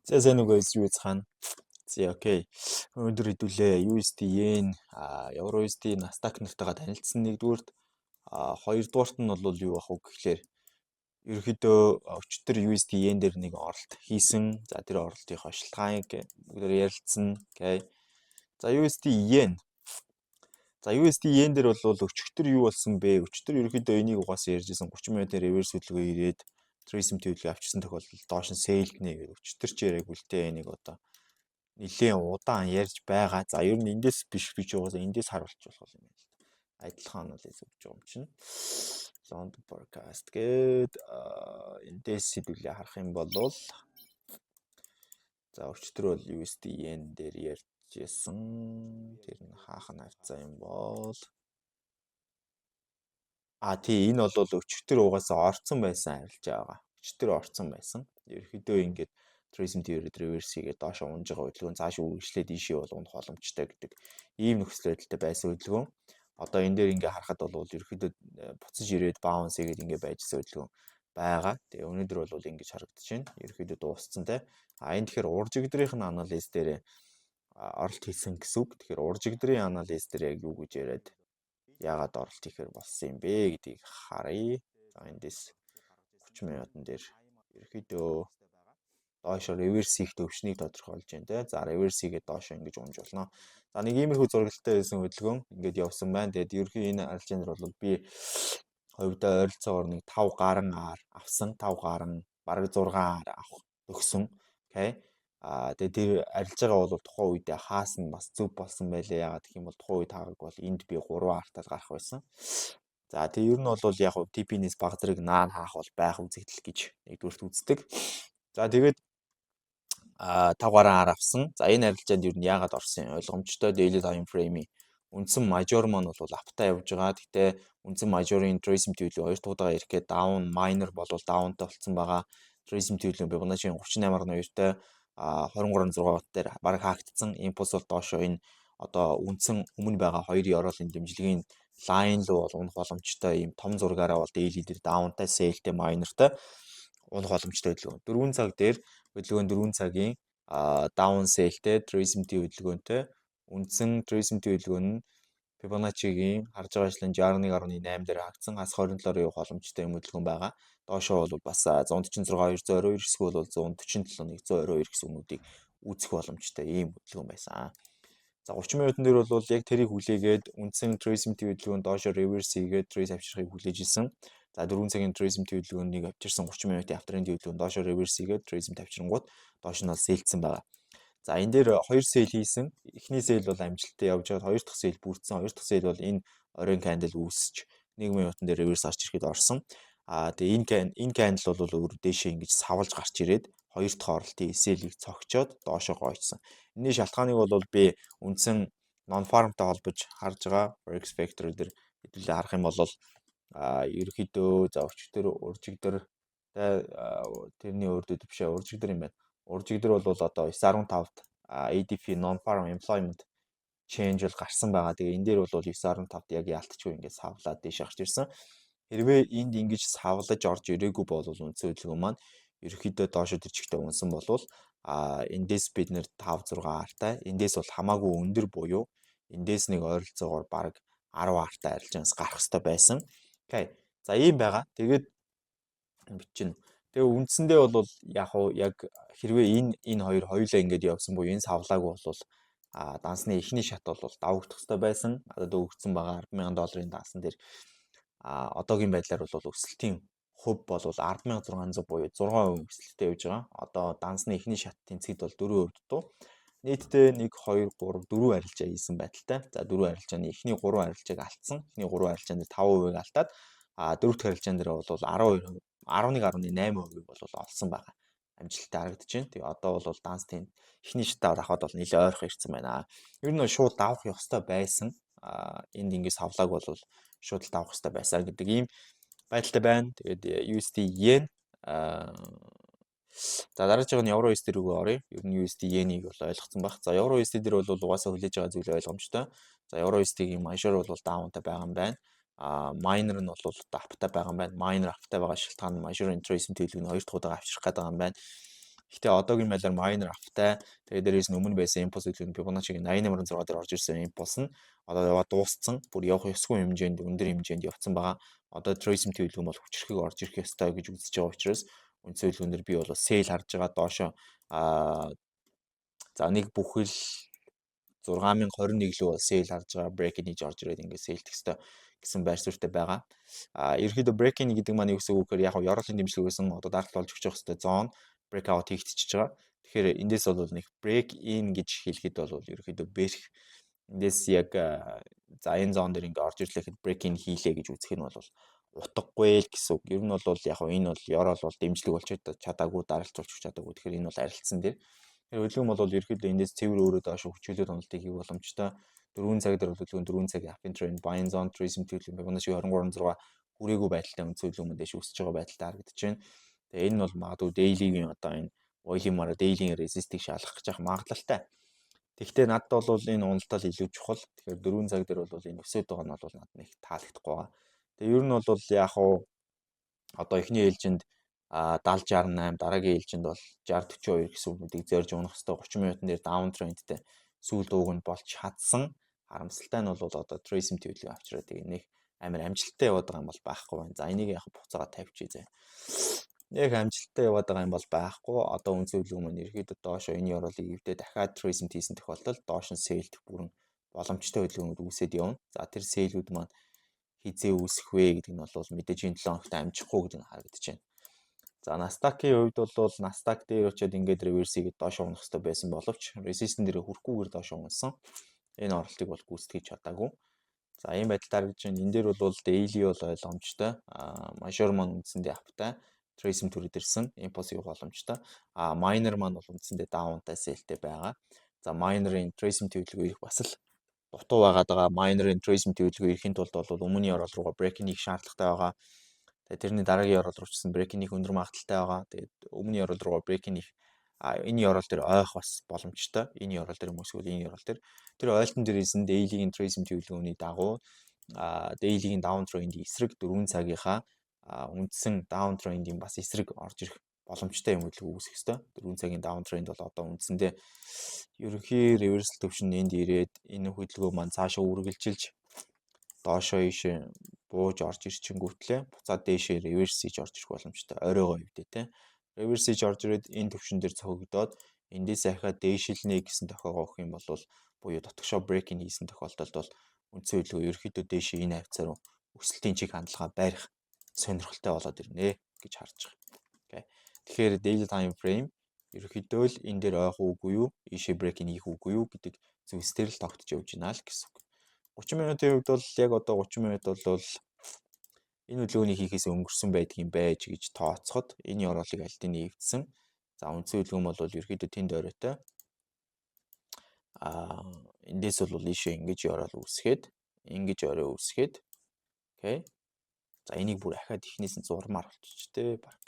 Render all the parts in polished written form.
За сайн уу guys, юу цаана. За окей. Өнөөдөр хэдүүлээ USD yen, Euro USD Nasdaq нартайгаа танилцсан нэгдүгüүрт, хоёрдугаарт нь бол юу ах вэ гэхлээр ерөөхдөө өчтөр USD yen дээр нэг оролт хийсэн. За тэр оролтынхоо шалтгааныг бүгдээр ярилцсан. Окей. За USD yen. За USD yen дээр бол өчтөр юу болсон бэ? Өчтөр ерөөхдөө энийг угаасаа ярьжсэн 30 минутын реверс хөдөлгөөн ирээд трейсм төлөв авчирсан тохиолдолд доош нь сейлд нэгээд өчтөр ч яриаг үлдээ энийг одоо нэлээд удаан ярьж байгаа. За ер нь эндээс биш гэж угаасаа эндээс харуулж болох юм байна л да. Адилхан анализ өгч байгаа юм чинь. Sound forecast гээд эндээс хэдүүлээ харах юм бол за өчтөр бол USD yen дээр ярьжсэн. Тэр нь хаах нь авцаа юм бол тий энэ бол өчтөр угаасаа орцсон байсан арилж байгаа. Өчтөр орцсон байсан. Ерөнхийдөө ингээд Tracing Theory reverse хийгээд доошо унж байгаа хөдөлгөөн цааш үргэлжлээд ийшээ бол унах боломжтой гэдэг ийм нөхцөл байдалтай байсан хөдөлгөөн. Одоо энэ дээр ингээ харахад бол ерөнхийдөө буцаж ирээд bounce хийгээд ингээ байжсэн хөдөлгөөн байгаа. Тэгээ өнөөдөр бол ингэж харагдаж байна. Ерөнхийдөө дууссан те. Энэ тэгэхээр уржигдрийн анализ дээр оролт хийсэн гэсэн үг. Тэгэхээр уржигдрийн анализ дээр яг юу гэж яриад яагаад оролт хийхээр болсон юм бэ гэдгийг харъя. За эндээс 30 минутан дээр ерөөхдөө доошо реверс хийх төвшнийг тодорхойлж байна те. За реверс хийгээд доошо ингэж унж болно. За нэг иймэрхүү зурагтай байсан хөдөлгөөн ингэж явсан байна. Тэгээд ерөөхдөө энэ арилжаанд бол би хувьдаа ойролцоогоор нэг 5 гарan авсан. 5 гарan бараг 6 авах өгсөн. Окей. Тэгээд тэр арилж байгаа бол тухайн үедээ хаас нь бас зөв болсон байлээ. Ягаад гэх юм бол тухайн үед хаагаг бол энд би 3 артаас гарах байсан. За тэгээд ер нь бол яг TP-нээс баг зэрэг наан хаах бол байх үзэгдэл гэж нэгдүгüүрт үздэг. За тэгээд 5 гарan авсан. За энэ арилжаанд ер нь яагаад орсон юм ойлгомжтой daily time frame-ийн үндсэн major маань бол апта явж байгаа. Гэтэ үндсэн major-ын Tracing төлөв 2 дугаар ирэхэд down minor бол downтай болсон байгаа. Tracing төлөв Fibonacci 38.2-тай 23.6 дээр баг хаагдсан. Импульс бол доошо энэ одоо үндсэн өмнө байгаа хоёрын ороолын дэмжлэгийн лайн руу бол унах боломжтой ийм том зургаараа бол daily дээр downтай, sell-тэй, minor-тай унах боломжтой хөдөлгөөн. 4 цаг дээр хөдөлгөөн 4 цагийн down sell-тэй, Tracing хөдөлгөөнтэй үндсэн Tracing хөдөлгөөн нь Fibonacci-гийн харж байгаа ажлын 61.8 дээр хаагдсан. Хас 27-оор явах боломжтой юм хөдөлгөөн байгаа. Доошоо бол бас 146.222 эсвэл 147.122 гэсэн үнүүдийг үүсэх боломжтой ийм хөдөлгөөн байсан. За 30 минутын дээр бол яг тэрийг хүлээгээд үндсэн Tracing хөдөлгөөн доошоо reverse хийгээд trace авчрахыг хүлээж исэн. За 4 цагийн Tracing хөдөлгөөнийг авчирсан 30 минутын after-ын хөдөлгөөн доошоо reverse хийгээд Tracing авчирангууд доош нь бол сэлцсэн байгаа. За энэ дээр 2 сэл хийсэн. Эхний сэл бол амжилттай явж байгаад хоёр дахь сэл бүрдсэн. Хоёр дахь сэл бол энэ оройн candle үүсч 1 минутын дээр reverse гарч ирэхэд орсон. Тэгээ энэ candle бол өөр дээшээ ингэж савлж гарч ирээд хоёр дахь оролтын сэлийг цогчоод доошоо гойцсон. Энэний шалтгааныг бол би үндсэн non farmтай холбож харж байгаа forex factor дээр хэдүүлээ харах юм бол ерөөхдөө за өчтөр уржигдэр тэрний өөрөдөд бишээ уржигдэр юм байна. Уржигдэр бол одоо 9.15-т ADP non farm employment change бол гарсан байгаа. Тэгээ энэ дээр бол 9.5-т яг яалтчгүй ингээд савлаад дэше гарч ирсэн. Хэрвээ энд ингэж савлаж орж ирээгүй бол үндсэн хөдөлгөөн маань ерөөхдөө доошо төрчихтэй унсан болвол эндээс бид нэр 5 6 артаа эндээс бол хамаагүй өндөр буюу эндээс нэг ойролцоогоор баг 10 артаа арилжаанаас гарах хэрэгтэй байсан. Окей. За ийм байгаа. Тэгээд бичнэ. Тэгээ үндсэндээ бол яг хэрвээ энэ хоёр хоёулаа ингэж явсан буюу энэ савлаагүй бол дансны эхний шат бол давагдах хэрэгтэй байсан. Одоо өгсөн байгаа 10,000 долларын дансан дээр одоогийн байдлаар бол өсөлтийн хөв бол 10,600 буюу 6% өсөлттэй явж байгаа. Одоо дансны эхний шат тэнцэгд бол 4% дутуу. Нийтдээ 1 2 3 4 арилжаа хийсэн байдалтай. За 4 арилжааны эхний 3 арилжааг алдсан. Эхний 3 арилжаан дээр 5%-ыг алдаад дөрөвт арилжаан дээр бол 12% 11.8% бол олсон байгаа. Амжилттай харагдаж байна. Тэгээ одоо бол данстын эхний шатаа давхад бол нэлээд ойрхон ирсэн байна. Ер нь шууд давах ёстой байсан. Энд ингэж савлааг бол шууд давах хэрэгтэй байсан гэдэг ийм байдалтай байна. Тэгээд USD yen за дараагийн нь Euro USD рүү оръё. Ер нь USD yen-ийг бол ойлгоцсон баг. За Euro USD дээр бол угаасаа хүлээж байгаа зүйл ойлгомжтой. За Euro USD-ийн major бол down-тай байгаа юм байна. Minor нь бол аптай байгаа юм байна. Minor аптай байгаа шалтгаан нь major Tracing төлөвийг 2 дахь удаа авчрах гэдэг юм байна. Гэхдээ одоогийн байдлаар minor аптай тэгээд дээрээс нь өмнө байсан impulse хөдөлгөөнд Fibonacci-гийн 88.6 дээр орж ирсэн impulse нь одоо яваа дууссан. Бүр явах ёсгүй хэмжээнд өндөр хэмжээнд явцсан байгаа. Одоо trace MT хөдөлгөөн бол хүчрхэг орж ирэх ёстой гэж үзэж байгаа учраас үндсэн хөдөлгөөн дээр би бол sell харж байгаа доошоо за нэг бүхэл 6021 лөө sell харж байгаа break-ийг хийж орж ирээд ингээд sell texтэй гэсэн байр суурьтай байгаа. Ерөнхийдөө break-in гэдэг маань юу гэсэн үг гэхээр яг ёроолын дэмжлэг байсан одоо даралт болж өгч явах хэвээр зон breakout хийгдчихэж байгаа. Тэгэхээр эндээс бол нэг break-in гэж хэлэхэд бол ерөнхийдөө бэрх эндээс яг за энэ зон дээр ингээд орж ирлэхэд break-in хийлээ гэж үзэх нь бол утгагүй л гэсэн үг. Ер нь бол яг энэ бол ёроол бол дэмжлэг болж чадаагүй даралт болж чадаагүй. Тэгэхээр энэ бол арилцсан дээр. Тэгэхээр хөдөлгөөн бол ерөөхдөө эндээс цэвэр өөрөө доош хөгжүүлээд хөндлөлтийг хийх боломжтой. 4 цаг дээр хөдөлгөөн 4 цагийн uptrend trend buying zone trace хөдөлгөөн Fibonacci 23.6 хүрээгүй байдалтай үндсэн хөдөлгөөн дэш өсөж байгаа байдалтай харагдаж байна. Тэгээ энэ бол магадгүй daily-гийн одоо энэ oil-ийн daily-ийн resist-ийг шалгах гэж магадлалтай. Тэгэхдээ надад бол энэ уналтал илүү чухал. Тэгэхээр 4 цаг дээр бол энэ өсөд байгаа нь бол надад нэг таалагдахгүй байгаа. Тэгээ ер нь бол яг одоо эхний ээлжинд 70-68 дараагийн ээлжинд бол 60-42 гэсэн үгнүүдийг зорж унах хэвээр 30 минутын дээр даун трендтэй сүүл дууг нь болж чадсан. Харамсалтай нь бол одоо trace MT хөдөлгөөн авчраад тэгээ нэг амар амжилттай яваад байгаа юм бол байхгүй байна. За энийг яг буцаага тавьчихъя зэ. Яг амжилттай яваад байгаа юм бол байхгүй. Одоо үндсэн хөдөлгөөн маань ерөөдөө доошоо энэ ёроолыг ивдээ дахиад trace MT хийсэн тохиолдолд доош нь sell бүрэн боломжтой хөдөлгөөнүүд үүсээд явна. За тэр sell-үүд маань хизээ үүсэх вэ гэдэг нь бол мэдээж энэ 7 хоногт амжихгүй гэдэг нь харагдаж байна. За Nasdaq-ийн хувьд бол Nasdaq дээр очиод ингээд reverse хийгээд доош унах хэрэгтэй байсан боловч resistance дээр хүрхгүйгээр доош унсан. Энэ оролтыг бол гүйцэтгэж чадаагүй. За ийм байдлаар гэж энэ дээр бол daily бол ойлгомжтой. Major маань үндсэндээ аптай, trace төрөд ирсэн, impulse явах боломжтой. Minor маань бол үндсэндээ down-тай sell-тэй байгаа. За minor-ын trace хөдөлгөөн ирэх бас л дутуу байгаад байгаа. Minor-ын trace хөдөлгөөн ирэхин тулд бол өмнө ёроол руугаа break-ийг хийх шаардлагатай байгаа. Тэгээ тэрний дараагийн ёроол руу чсэн break-ийг хийх өндөр магадлалтай байгаа. Тэгээд өмнө ёроол руугаа break-ийг хийх энэ ёроол дээр ойх бас боломжтой. Энэ ёроол дээр хүмүүсгүй энэ ёроол дээр тэр ойлтон дээрээс нь daily-ийн trace хөдөлгөөний дагуу daily-ийн down trend-ийн эсрэг 4 цагийнхаа үндсэн down trend-ийн бас эсрэг орж ирэх боломжтой юм хөдөлгөөн үүсэх ёстой. 4 цагийн down trend бол одоо үндсэндээ ерөнхий reversal төвшин энд ирээд энэ хөдөлгөөн маань цаашаа үргэлжилж доошоо ийшээ бууж орж ирчингүүтлээ буцаад дээшээ reverse хийж орж ирэх боломжтой. Оройгоо хөвдөө те. Reverse хийж орж ирээд энэ төвшин дээр цогогдоод эндээс ахаад дээшилнэ гэсэн тохиогоо өгөх юм бол буюу дотгошоо break-ийг хийсэн тохиолдолд бол үндсэн хөдөлгөөн ерөөхдөө дээшээ энэ хавцаар өсөлтийн чиг хандлага барих сонирхолтой болоод ирнэ гэж харж байгаа. Окей. Тэгэхээр daily time frame ерөөхдөө л энэ дээр ойх үгүй юу, ийшээ break-ийг хийх үгүй юу гэдэг зүйлс дээр л тогтож явж байна л гэсэн үг. 30 минутын хувьд бол яг одоо 30 минут бол энэ хөдөлгөөнийг хийхээс өнгөрсөн байдгийн байж гэж тооцоход энэ ёроолыг альтын нэвдсэн. За үндсэн хөдөлгөөн бол ерөөхдөө тэнд оройтой. Эндээс бол ийшээ ингэж ёроол үүсгээд, ингэж орой үүсгээд. Окей. За энийг бүр ахаад ихнээс нь зурмаар болчих тээ баг.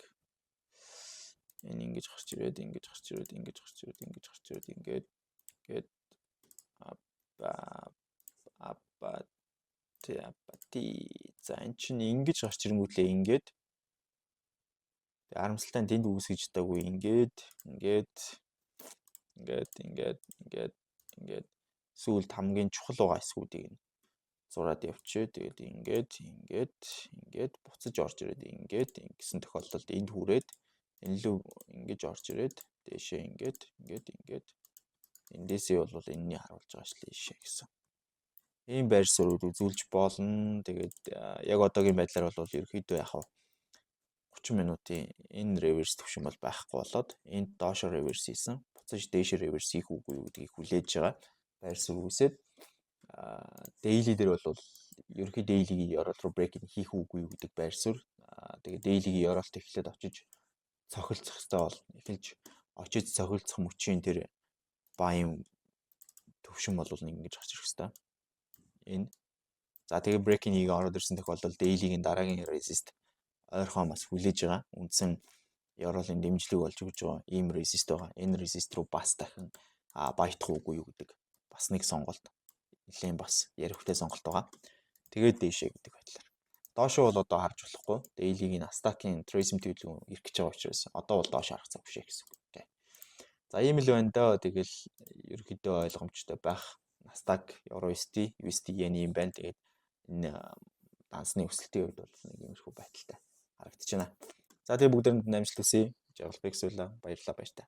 Энэ ингэж гарч ирээд, ингэж гарч ирээд, ингэж гарч ирээд, ингэж гарч ирээд ингээд за эн чинь ингэж гарч ирэнгүүтлээ ингээд харамсалтай нь тэнд үүсгэж даагүй ингээд сүүлд хамгийн чухал байгаа эсгүүдийг нь зураад явчих. Тэгээд ингээд буцаж орж ирээд ингээд ингэсэн тохиолдолд энд хүрээд энэ лөө ингэж орж ирээд дээшээ ингээд эндээсээ бол энэний харуулж байгаа ш лээшээ гэсэн. Ийм байр суурийг үзүүлж болно. Тэгээд яг одоогийн байдлаар бол ерөөхдөө яг 30 минутын энэ reverse төвшин бол байхгүй болоод энд доошо reverse хийсэн. Буцаж дээшээ reverse хийх үгүй юу гэдгийг хүлээж байгаа байр суурь үсээд daily дээр бол ерөөхдөө daily-гийн ёроол руу break-ийг хийх үгүй юу гэдэг байр суурь. Тэгээд daily-гийн ёроолт эхлээд очиж цохилцох хэрэгтэй бол эхэлж очиж цохилцох мөчийн тэр баим төвшин бол ингэж гарч ирэх хэрэгтэй. Энэ. За тэгээ break-ийг ороод ирсэн тохиолдолд daily-гийн дараагийн resist ойрхон бас хүлээж байгаа. Үндсэн ёроолын дэмжлэг болж өгж байгаа ийм resist байгаа. Энэ resist руу бас дахин баятах уугүй юу гэдэг бас нэг сонголт. Нэлээд бас ярихтай сонголт байгаа. Тэгээд дээшээ гэдэг байдлаар. Доошоо бол одоо харж болохгүй. Daily-гийн Nasdaq-ийн trace MT хөдөлгөөн ирэх гэж байгаа учраас одоо бол доош харах цаг биш гэсэн үг. За ийм л байна даа. Тэгэл ерөөхдөө ойлгомжтой байх. Nasdaq, Euro USD, USD yen юм байна. Тэгээд энэ дансны өсөлтийн үед бол нэг юмшгүй байдалтай харагдаж байна. За тэгээ бүгдээрэнд амжилт хүсье. Жаргал бэксүүлээ. Баярлалаа баяртай.